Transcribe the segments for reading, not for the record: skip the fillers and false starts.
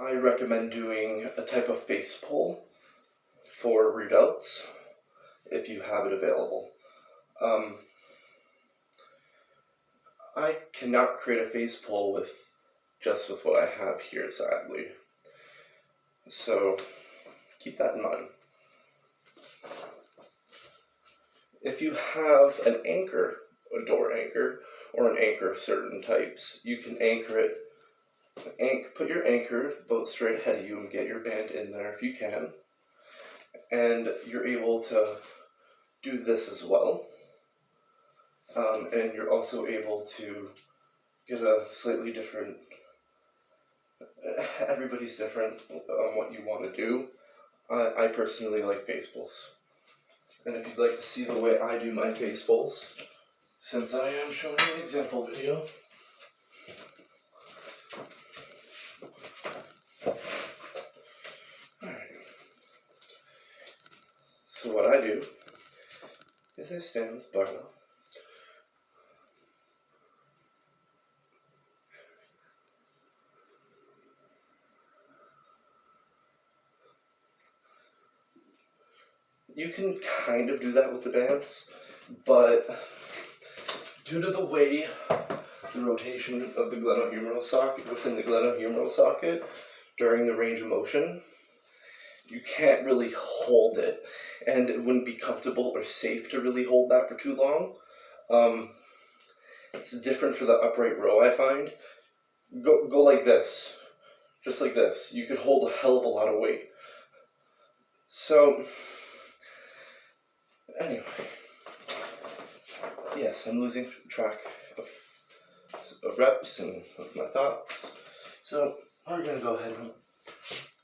I recommend doing a type of face pull for rear delts if you have it available. I cannot create a face pull with what I have here, sadly. So keep that in mind. If you have an anchor, a door anchor, or an anchor of certain types, you can anchor it. Put your anchor boat straight ahead of you and get your band in there if you can. And you're able to do this as well. And you're also able to get a slightly different, everybody's different on what you want to do. I personally like face pulls. And if you'd like to see the way I do my face pulls, since I am showing an example video, so what I do is I stand with barbell. You can kind of do that with the bands, but due to the way the rotation of the glenohumeral socket within the glenohumeral socket during the range of motion, you can't really hold it, and it wouldn't be comfortable or safe to really hold that for too long. It's different for the upright row, I find. Go like this, just like this. You could hold a hell of a lot of weight. So, anyway, yes, I'm losing track of reps and of my thoughts. So, we're going to go ahead and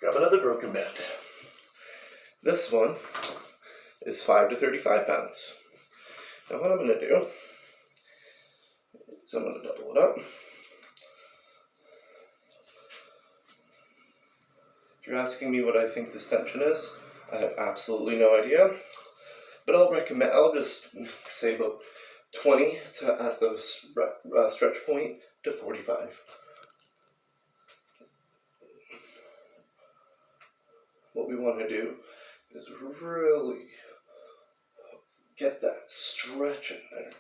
grab another broken band. This one is 5 to 35 pounds. Now what I'm going to do is I'm going to double it up. If you're asking me what I think this tension is, I have absolutely no idea. But I'll just say about 20 to at the stretch point to 45. What we want to do is really get that stretch in there.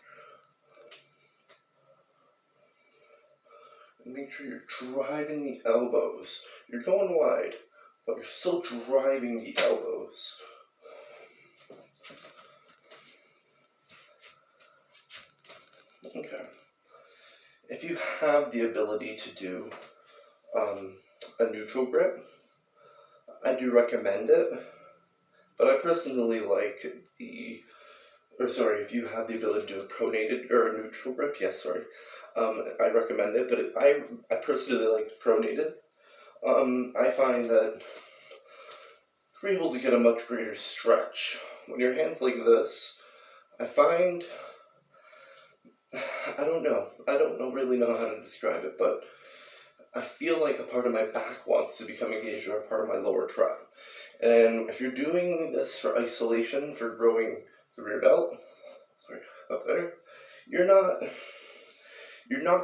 And make sure you're driving the elbows. You're going wide, but you're still driving the elbows. Okay. If you have the ability to do a neutral grip, I do recommend it, but I personally like if you have the ability to do a pronated or a neutral grip, I recommend it, but I personally like the pronated. I find that you're able to get a much greater stretch. When your hand's like this, I find, I don't really know how to describe it, but I feel like a part of my back wants to become engaged or a part of my lower trap. And if you're doing this for isolation, for growing the rear delt, up there, you're not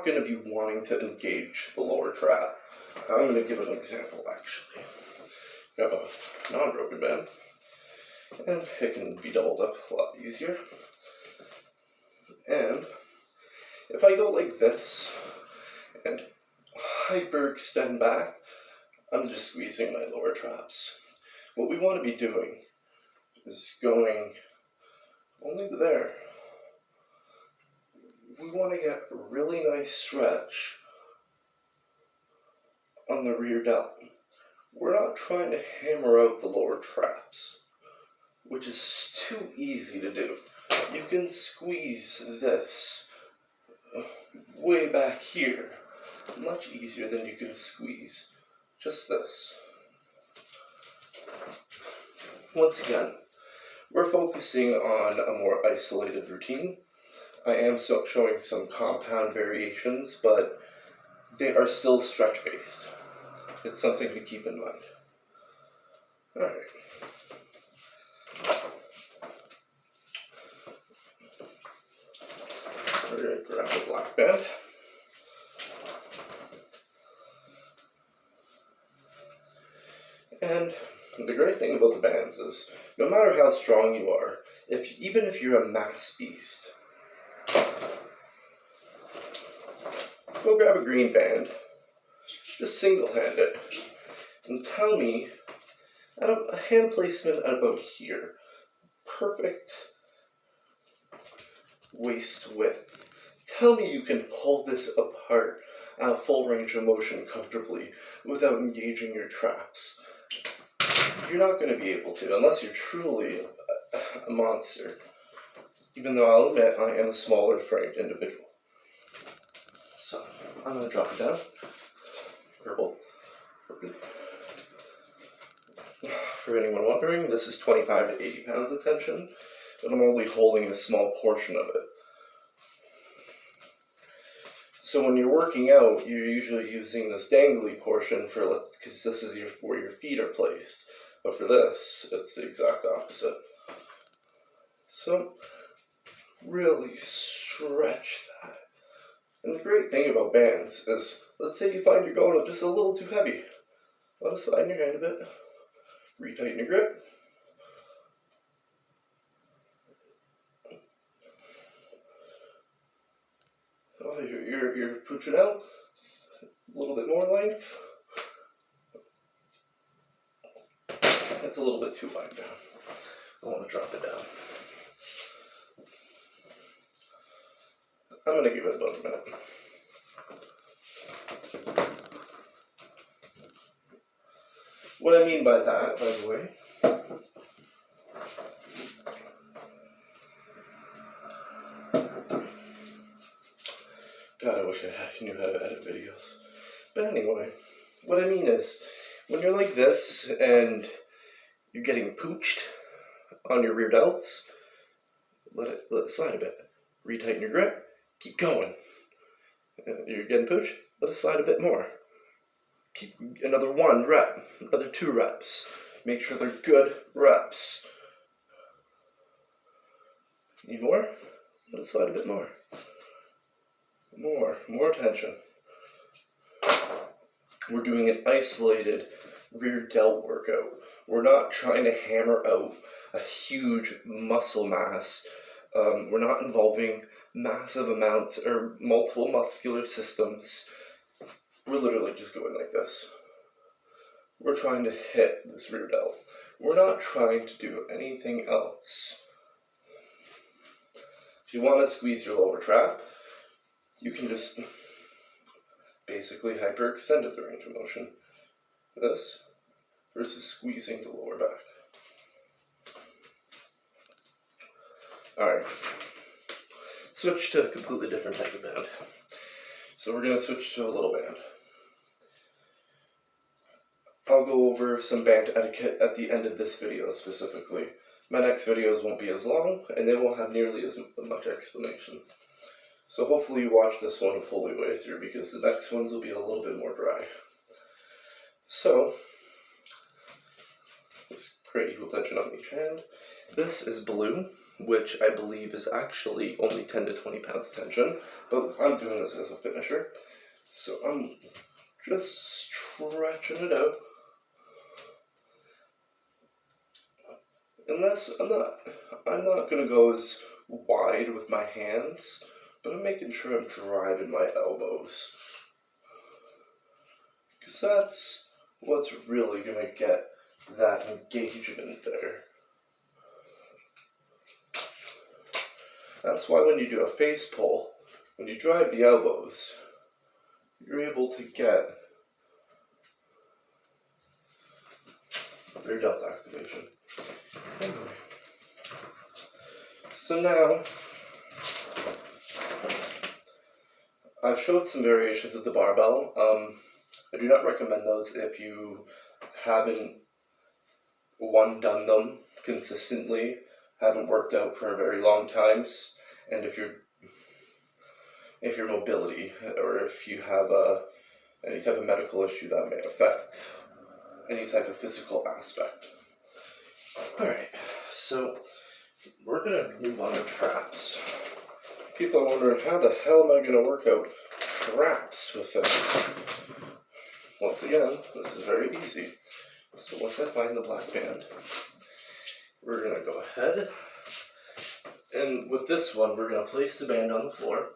going to be wanting to engage the lower trap. I'm going to give an example, actually. Grab a non-broken band, and it can be doubled up a lot easier. And if I go like this, and hyperextend back, I'm just squeezing my lower traps. What we want to be doing is going only there. We want to get a really nice stretch on the rear delt. We're not trying to hammer out the lower traps, which is too easy to do. You can squeeze this way back here much easier than you can squeeze just this. Once again, we're focusing on a more isolated routine. I am showing some compound variations, but they are still stretch-based. It's something to keep in mind. Alright. We're going to grab the black band. And the great thing about the bands is, no matter how strong you are, even if you're a mass beast, go grab a green band, just single-hand it, and tell me, at a hand placement at about here, perfect waist width, tell me you can pull this apart at full range of motion comfortably without engaging your traps. You're not going to be able to, unless you're truly a monster. Even though I'll admit I am a smaller framed individual. So, I'm going to drop it down. Purple. For anyone wondering, this is 25 to 80 pounds of tension, but I'm only holding a small portion of it. So when you're working out, you're usually using this dangly portion because this is where your feet are placed. But for this, it's the exact opposite. So really stretch that. And the great thing about bands is, let's say you find you're going just a little too heavy. Let it slide in your hand a bit. Retighten your grip. Oh, you're pushing out. A little bit more length. That's a little bit too wide down. I want to drop it down. I'm going to give it about a minute. What I mean by that, by the way, God, I wish I knew how to edit videos. But anyway, what I mean is, when you're like this and you're getting pooched on your rear delts, let it slide a bit. Retighten your grip, keep going. You're getting pooched, let it slide a bit more. Keep another 1 rep, another 2 reps. Make sure they're good reps. Need more? Let it slide a bit more. More tension. We're doing an isolated rear delt workout. We're not trying to hammer out a huge muscle mass. We're not involving massive amounts or multiple muscular systems. We're literally just going like this. We're trying to hit this rear delt. We're not trying to do anything else. If you want to squeeze your lower trap, you can just basically hyperextend at the range of motion. This versus squeezing the lower back. Alright. Switch to a completely different type of band. So we're going to switch to a little band. I'll go over some band etiquette at the end of this video specifically. My next videos won't be as long, and they won't have nearly as much explanation. So hopefully you watch this one fully way through, because the next ones will be a little bit more dry. So, just create equal tension on each hand. This is blue, which I believe is actually only 10 to 20 pounds of tension, but I'm doing this as a finisher. So I'm just stretching it out. Unless I'm not gonna go as wide with my hands, but I'm making sure I'm driving my elbows, because that's what's really gonna get that engagement there. That's why when you do a face pull, when you drive the elbows, you're able to get rear delt activation. Anyway, so now I've showed some variations of the barbell. I do not recommend those if you haven't done them consistently, haven't worked out for a very long times, and if your mobility or if you have any type of medical issue that may affect any type of physical aspect. Alright, so we're going to move on to traps. People are wondering, how the hell am I going to work out traps with this? Once again, this is very easy. So once I find the black band, we're going to go ahead, and with this one, we're going to place the band on the floor.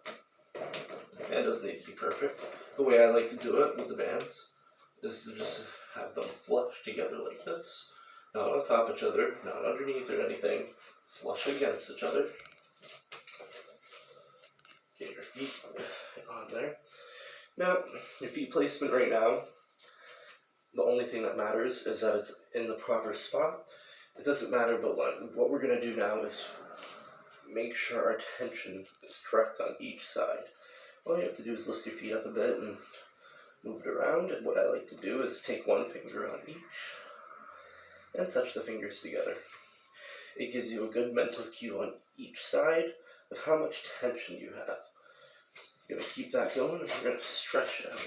And it doesn't need to be perfect. The way I like to do it with the bands is to just have them flush together like this. Not on top of each other, not underneath or anything. Flush against each other. Get your feet on there. Now, your feet placement right now, the only thing that matters is that it's in the proper spot. It doesn't matter, but what we're going to do now is make sure our tension is correct on each side. All you have to do is lift your feet up a bit and move it around. And what I like to do is take one finger on each and touch the fingers together. It gives you a good mental cue on each side of how much tension you have. You're going to keep that going and we're going to stretch it out.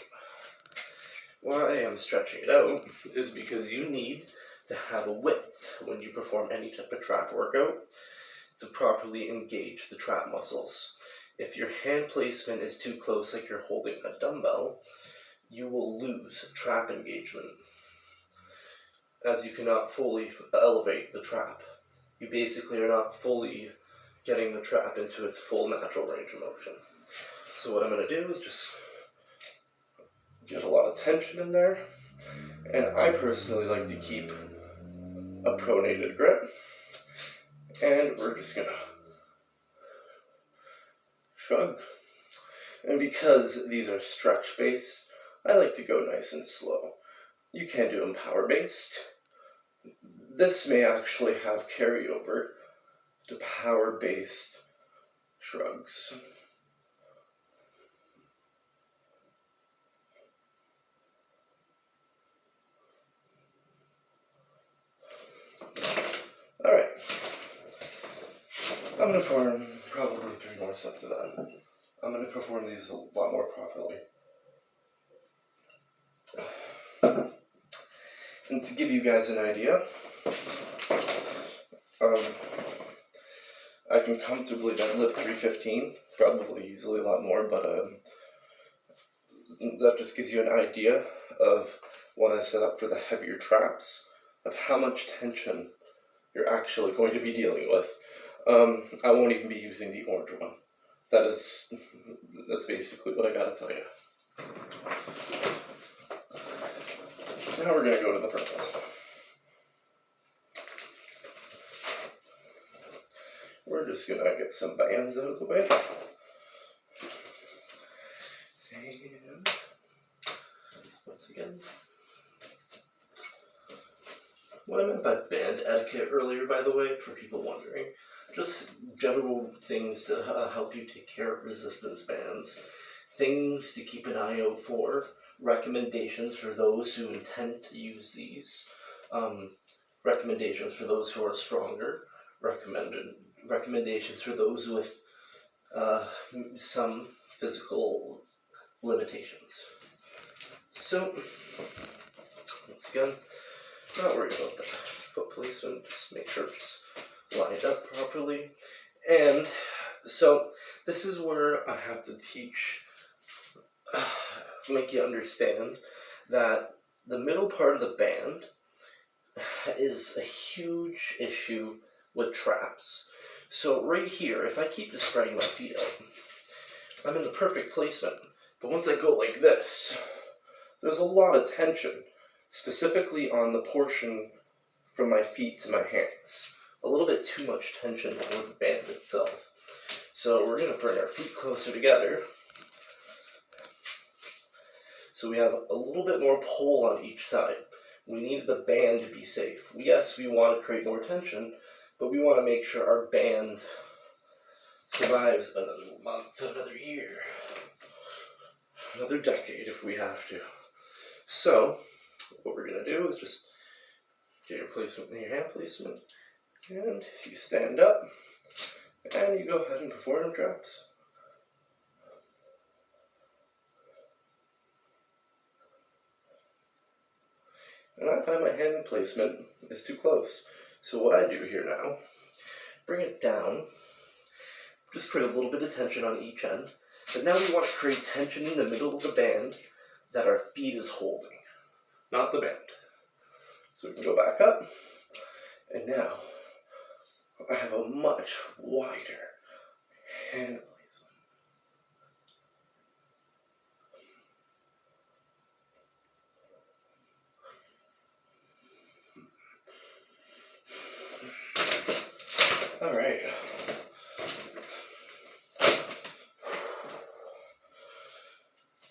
Why I'm stretching it out is because you need to have a width when you perform any type of trap workout to properly engage the trap muscles. If your hand placement is too close, like you're holding a dumbbell, you will lose trap engagement, as you cannot fully elevate the trap. You basically are not fully getting the trap into its full natural range of motion. So what I'm going to do is just get a lot of tension in there, and I personally like to keep a pronated grip, and we're just going to shrug. And because these are stretch based, I like to go nice and slow. You can do them power based. This may actually have carryover to power based shrugs. Alright, I'm going to perform probably 3 more sets of that. I'm going to perform these a lot more properly. And to give you guys an idea, I can comfortably deadlift 315, probably easily a lot more, but that just gives you an idea of when I set up for the heavier traps, of how much tension you're actually going to be dealing with. I won't even be using the orange one. That's basically what I gotta tell you. Now we're gonna go to the purple. We're just gonna get some bands out of the way. And once again, what I meant by band etiquette earlier, by the way, for people wondering, just general things to help you take care of resistance bands, things to keep an eye out for, recommendations for those who intend to use these, recommendations for those who are stronger, recommendations for those with some physical limitations. So, once again, not worried about the foot placement, just make sure it's lined up properly. And so this is where I have to make you understand that the middle part of the band is a huge issue with traps. So right here, if I keep just spreading my feet out, I'm in the perfect placement. But once I go like this, there's a lot of tension, specifically on the portion from my feet to my hands. A little bit too much tension on the band itself. So we're going to bring our feet closer together, so we have a little bit more pull on each side. We need the band to be safe. Yes, we want to create more tension, but we want to make sure our band survives another month, another year, another decade if we have to. So, what we're going to do is just get your placement, your hand placement, and you stand up, and you go ahead and perform traps. And I find my hand placement is too close. So what I do here now, bring it down, just create a little bit of tension on each end. But now we want to create tension in the middle of the band that our feet is holding, not the band. So we can go back up, and now I have a much wider hand placement. All right.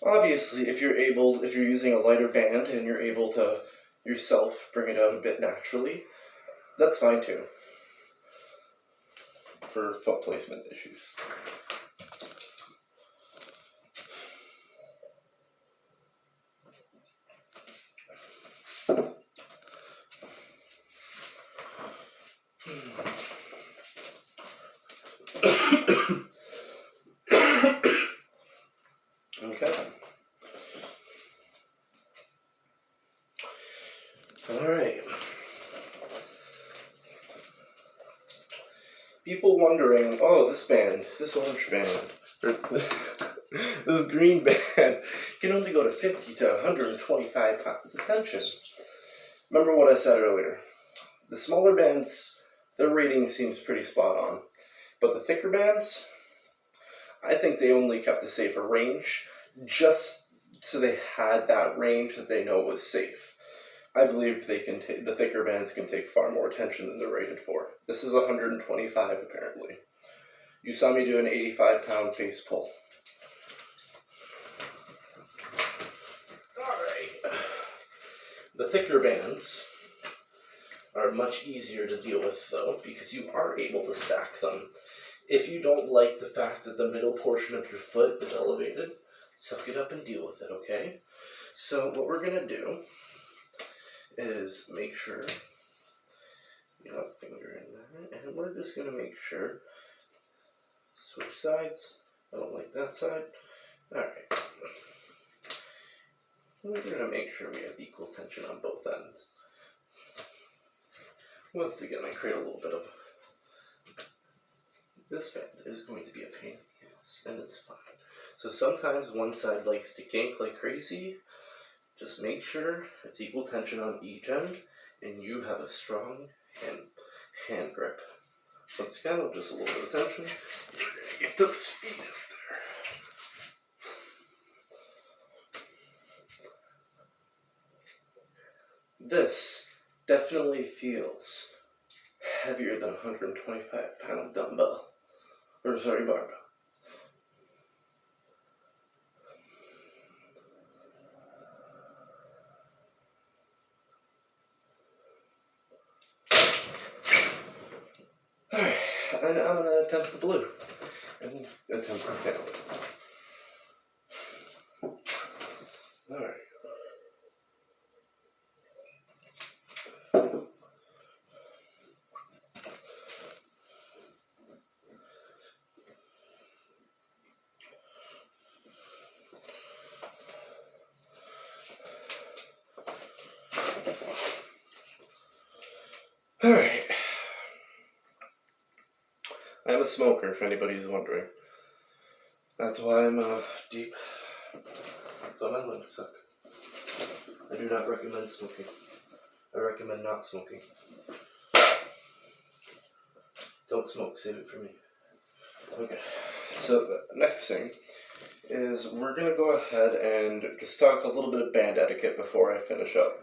Obviously, if you're using a lighter band and you're able to yourself bring it out a bit naturally, that's fine too. For foot placement issues. Okay. Alright. People wondering, oh, this orange band, or this green band can only go to 50 to 125 pounds of tension. Remember what I said earlier. The smaller bands, their rating seems pretty spot on. But the thicker bands, I think they only kept a safer range just so they had that range that they know was safe. I believe the thicker bands can take far more tension than they're rated for. This is 125 apparently. You saw me do an 85-pound face pull. Alright. The thicker bands are much easier to deal with though, because you are able to stack them. If you don't like the fact that the middle portion of your foot is elevated, suck it up and deal with it, okay? So what we're going to do is make sure you have a finger in there, and we're just going to make sure, switch sides, I don't like that side, alright. We're going to make sure we have equal tension on both ends. Once again, I create a little bit of, this band is going to be a pain in the ass, and it's fine. So sometimes one side likes to kink like crazy. Just make sure it's equal tension on each end, and you have a strong hand grip. Once again, just a little bit of tension. We're going to get those feet out there. This definitely feels heavier than a 125-pound dumbbell. Or sorry, barbell. Alright, and I'm going to attempt the blue. And attempt to fail. Alright. Alright. I'm a smoker, if anybody's wondering. That's why I'm deep. That's why my lungs suck. I do not recommend smoking. I recommend not smoking. Don't smoke, save it for me. Okay, so the next thing is we're going to go ahead and just talk a little bit of band etiquette before I finish up.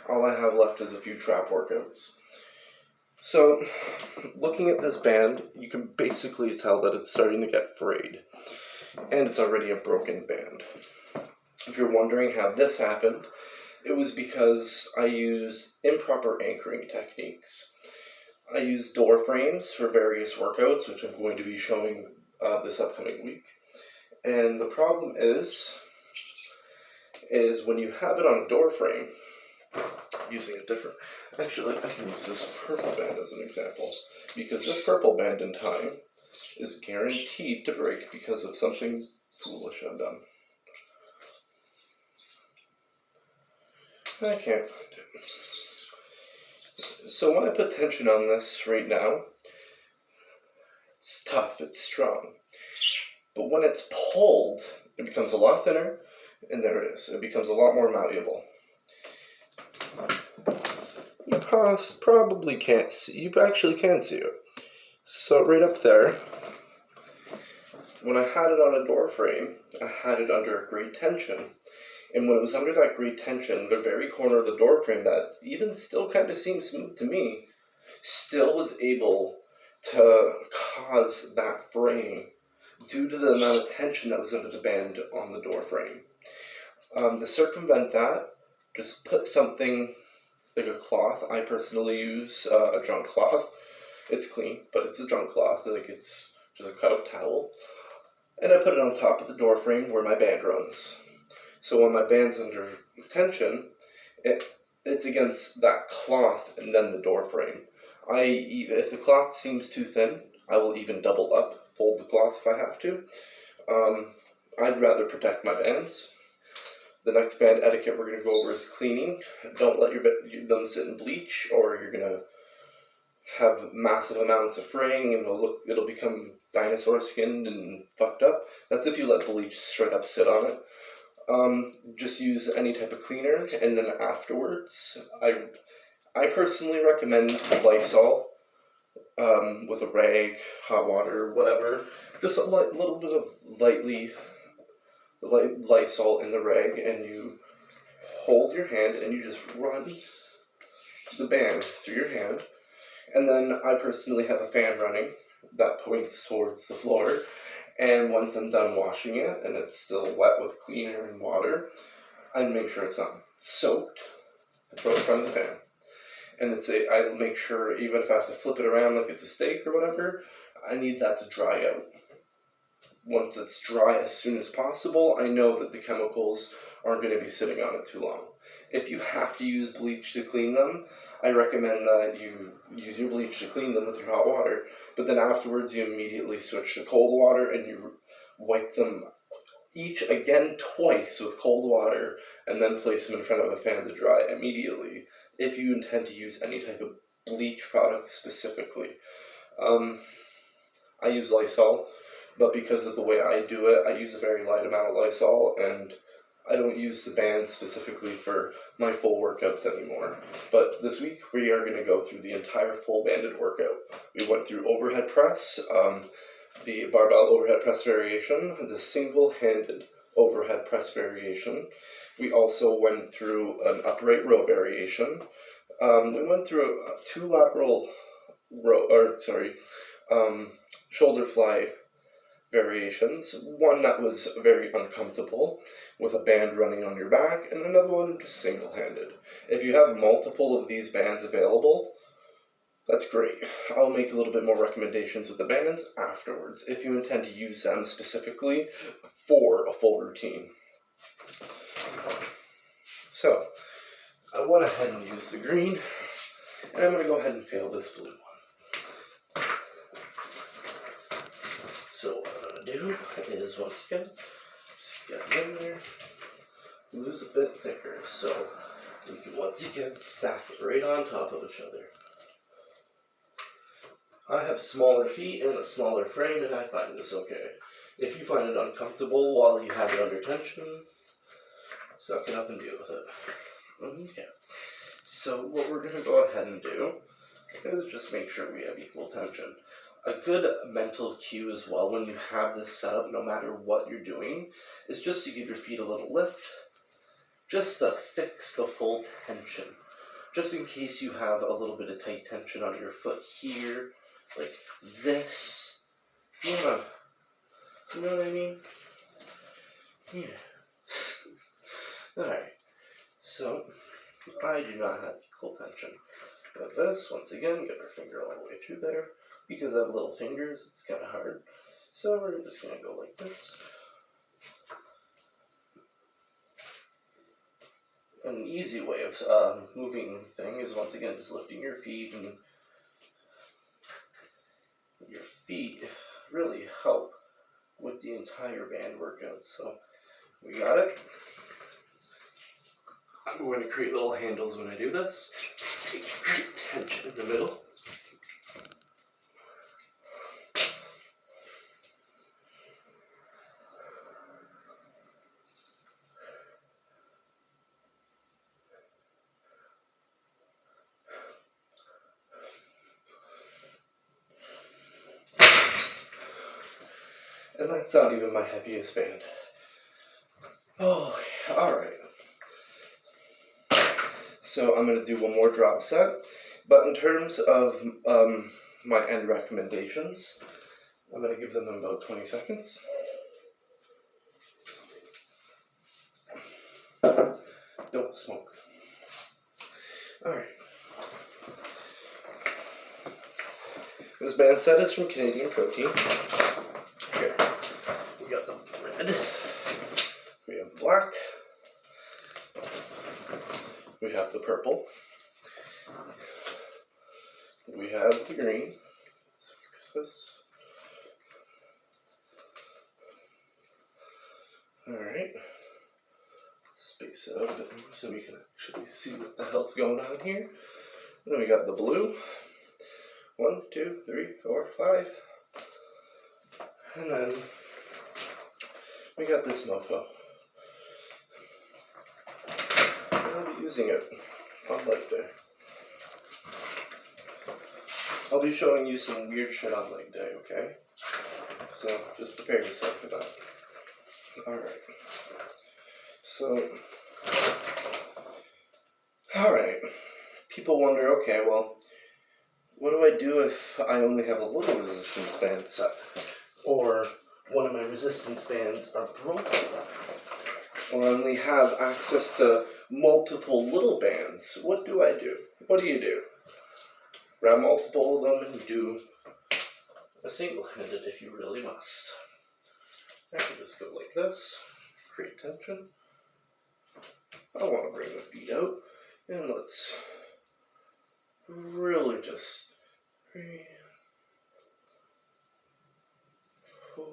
All I have left is a few trap workouts. So, looking at this band, you can basically tell that it's starting to get frayed. And it's already a broken band. If you're wondering how this happened, it was because I used improper anchoring techniques. I used door frames for various workouts, which I'm going to be showing this upcoming week. And the problem is when you have it on a door frame, using a different, actually I can use this purple band as an example, because this purple band in time is guaranteed to break because of something foolish I've done. I can't find it. So when I put tension on this right now, it's tough, it's strong. But when it's pulled, it becomes a lot thinner, and there it is. It becomes a lot more malleable. you probably can't see. You actually can see it. So right up there, when I had it on a door frame, I had it under a great tension. And when it was under that great tension, the very corner of the door frame that even still kind of seemed smooth to me, still was able to cause that frame due to the amount of tension that was under the band on the door frame. To circumvent that, just put something like a cloth. I personally use a junk cloth. It's clean, but it's a junk cloth. Like, it's just a cut up towel. And I put it on top of the door frame where my band runs. So when my band's under tension, it's against that cloth and then the door frame. If the cloth seems too thin, I will even double up, fold the cloth if I have to. I'd rather protect my bands. The next band etiquette we're going to go over is cleaning. Don't let them sit in bleach, or you're going to have massive amounts of fraying and it'll become dinosaur skinned and fucked up. That's if you let bleach straight up sit on it. Just use any type of cleaner, and then afterwards, I personally recommend Lysol with a rag, hot water, whatever. Just a little bit of Lysol in the rag, and you hold your hand and you just run the band through your hand. And then I personally have a fan running that points towards the floor. And once I'm done washing it and it's still wet with cleaner and water, I make sure it's not soaked. I throw it in front of the fan. And I'll make sure, even if I have to flip it around like it's a steak or whatever, I need that to dry out. Once it's dry as soon as possible, I know that the chemicals aren't going to be sitting on it too long. If you have to use bleach to clean them, I recommend that you use your bleach to clean them with your hot water, but then afterwards you immediately switch to cold water and you wipe them each again twice with cold water and then place them in front of a fan to dry immediately if you intend to use any type of bleach product specifically. I use Lysol, but because of the way I do it, I use a very light amount of Lysol, and I don't use the band specifically for my full workouts anymore. But this week we are going to go through the entire full banded workout. We went through overhead press, the barbell overhead press variation, the single-handed overhead press variation. We also went through an upright row variation. We went through two lateral shoulder fly variations. One that was very uncomfortable with a band running on your back, and another one just single-handed. If you have multiple of these bands available, that's great. I'll make a little bit more recommendations with the bands afterwards if you intend to use them specifically for a full routine. So, I went ahead and used the green, and I'm going to go ahead and fail this blue one. So what I'm going to do is, once again, just get it in there. Blue's a bit thicker, so you can once again stack it right on top of each other. I have smaller feet and a smaller frame, and I find this okay. If you find it uncomfortable while you have it under tension, suck it up and deal with it. Okay. So what we're going to go ahead and do is just make sure we have equal tension. A good mental cue as well when you have this set up, no matter what you're doing, is just to give your feet a little lift, just to fix the full tension. Just in case you have a little bit of tight tension on your foot here, like this. Yeah. You know what I mean? Yeah. Alright. So, I do not have equal tension. But this, once again, get our finger all the way through there. Because I have little fingers, it's kind of hard. So we're just going to go like this. An easy way of moving the thing is, once again, just lifting your feet, and your feet really help with the entire band workout. So we got it. I'm going to create little handles when I do this. Take great tension in the middle. And that's not even my heaviest band. Oh, alright. So I'm going to do one more drop set. But in terms of my end recommendations, I'm going to give them about 20 seconds. Don't smoke. Alright. This band set is from Canadian Protein. Here. We got the red. We have black. We have the purple. We have the green. Let's fix this. Alright. Space it out a bit more so we can actually see what the hell's going on here. Then we got the blue. 1, 2, 3, 4, 5. And then we got this mofo. I'll be using it on leg day. I'll be showing you some weird shit on leg day, okay? So just prepare yourself for that. Alright. So, alright. People wonder, okay, well, what do I do if I only have a little resistance band set? Or one of my resistance bands are broken? Or I only have access to multiple little bands? What do I do? What do you do? Grab multiple of them and do a single-handed if you really must. I can just go like this, create tension. I want to bring the feet out, and let's really just 3, 4.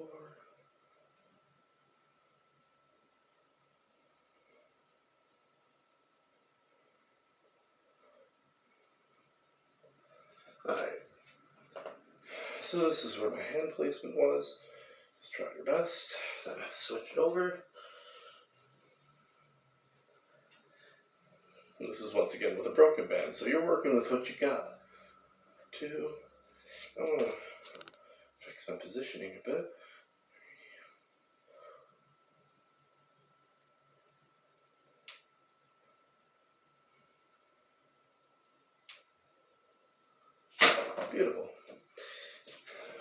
Alright. So this is where my hand placement was. Let's try your best. Then switch it over. And this is once again with a broken band, so you're working with what you got. 2. I want to fix my positioning a bit. Beautiful.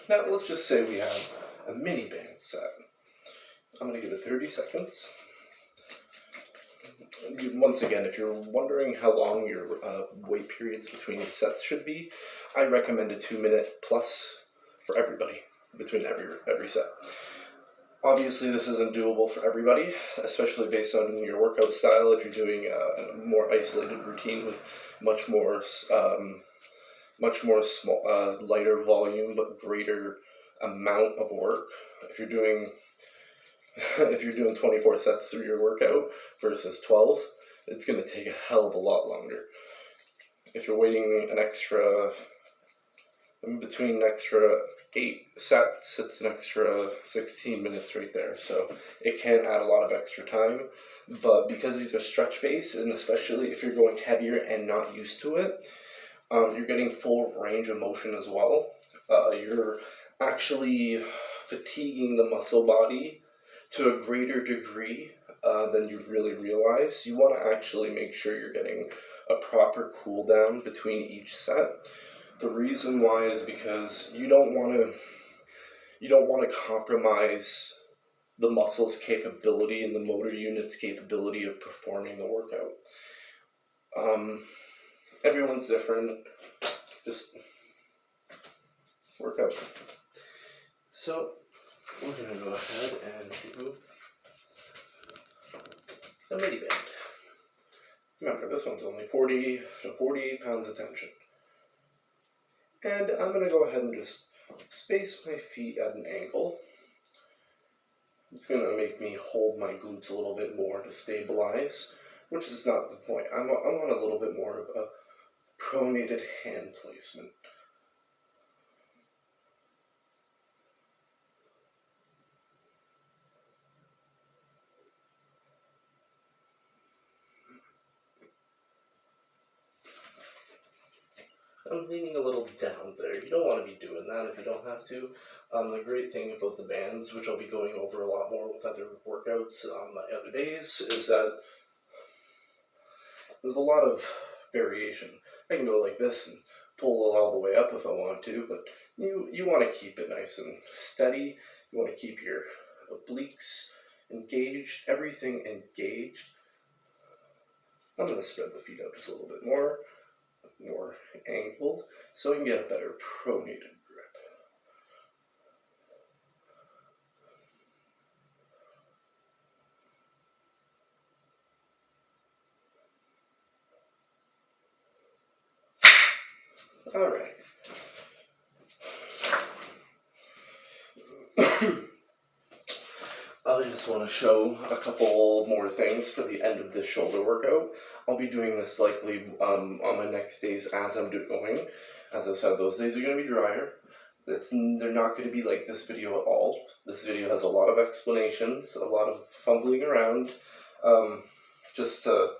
Now let's just say we have a mini band set. I'm going to give it 30 seconds. Once again, if you're wondering how long your wait periods between sets should be, I recommend a 2-minute plus for everybody between every set. Obviously, this isn't doable for everybody, especially based on your workout style. If you're doing a more isolated routine with much more small, lighter volume but greater amount of work. If you're doing 24 sets through your workout versus 12, it's going to take a hell of a lot longer. If you're waiting between an extra 8 sets, it's an extra 16 minutes right there. So it can add a lot of extra time. But because these are stretch based, and especially if you're going heavier and not used to it, you're getting full range of motion as well. You're actually fatiguing the muscle body to a greater degree than you really realize. You want to actually make sure you're getting a proper cool down between each set. The reason why is because you don't want to compromise the muscle's capability and the motor unit's capability of performing the workout. Everyone's different. Just work out. So we're going to go ahead and do the mini band. Remember, this one's only 40 to 48 pounds of tension. And I'm going to go ahead and just space my feet at an angle. It's going to make me hold my glutes a little bit more to stabilize, which is not the point. I want a little bit more of a pronated hand placement. I'm leaning a little down there. You don't want to be doing that if you don't have to. The great thing about the bands, which I'll be going over a lot more with other workouts on my other days, is that there's a lot of variation. I can go like this and pull it all the way up if I want to, but you want to keep it nice and steady. You want to keep your obliques engaged, everything engaged. I'm going to spread the feet out just a little bit more angled, so I can get a better pronated grip. All right. I just want to show a couple more things for the end of this shoulder workout. I'll be doing this likely on my next days as I'm going. As I said, those days are going to be drier. They're not going to be like this video at all. This video has a lot of explanations, a lot of fumbling around, just to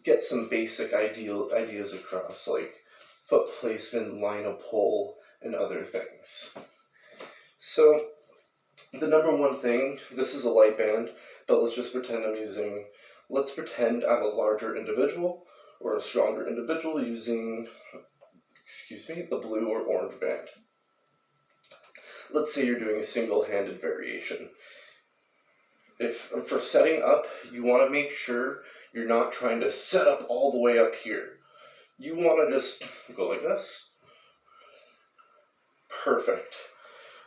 get some basic ideas across, like foot placement, line of pull, and other things. So, the number one thing, this is a light band, but let's pretend I'm a larger individual or a stronger individual using, the blue or orange band. Let's say you're doing a single-handed variation. For setting up, you want to make sure you're not trying to set up all the way up here. You want to just go like this. Perfect.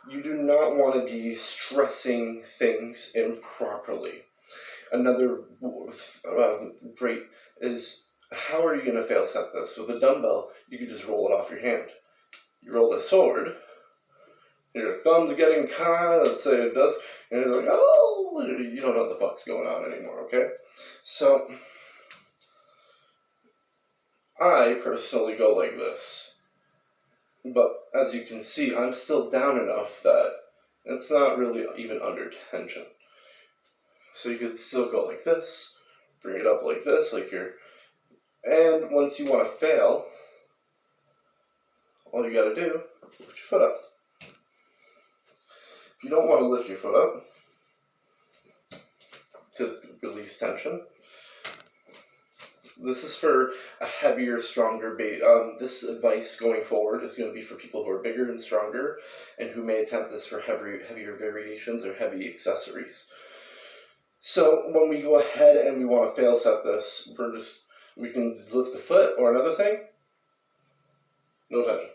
You do not want to be stressing things improperly. Another great is, how are you going to fail set this? With a dumbbell, you can just roll it off your hand. You roll this forward, your thumb's getting caught, let's say it does, and you're like, oh, you don't know what the fuck's going on anymore, okay? So, I personally go like this. But as you can see, I'm still down enough that it's not really even under tension. So you could still go like this, bring it up like this, and once you want to fail, all you gotta do, lift your foot up. If you don't want to lift your foot up to release tension, this is for a heavier, stronger base. This advice going forward is going to be for people who are bigger and stronger and who may attempt this for heavier variations or heavy accessories. So when we go ahead and we want to fail set this, we can lift the foot, or another thing, no tension.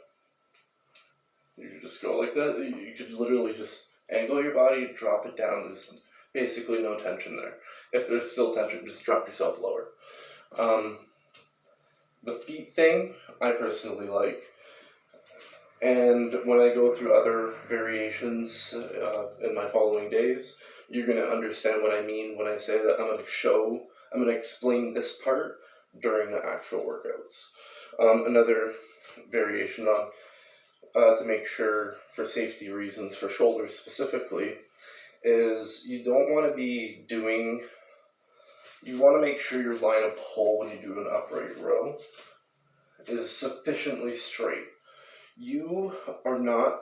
You can just go like that. You could literally just angle your body, drop it down. There's basically no tension there. If there's still tension, just drop yourself lower. The feet thing, I personally like, and when I go through other variations in my following days, you're going to understand what I mean when I say that I'm going to explain this part during the actual workouts. Another variation on, to make sure, for safety reasons, for shoulders specifically, is you don't want to be doing... You want to make sure your line of pull when you do an upright row is sufficiently straight. You are not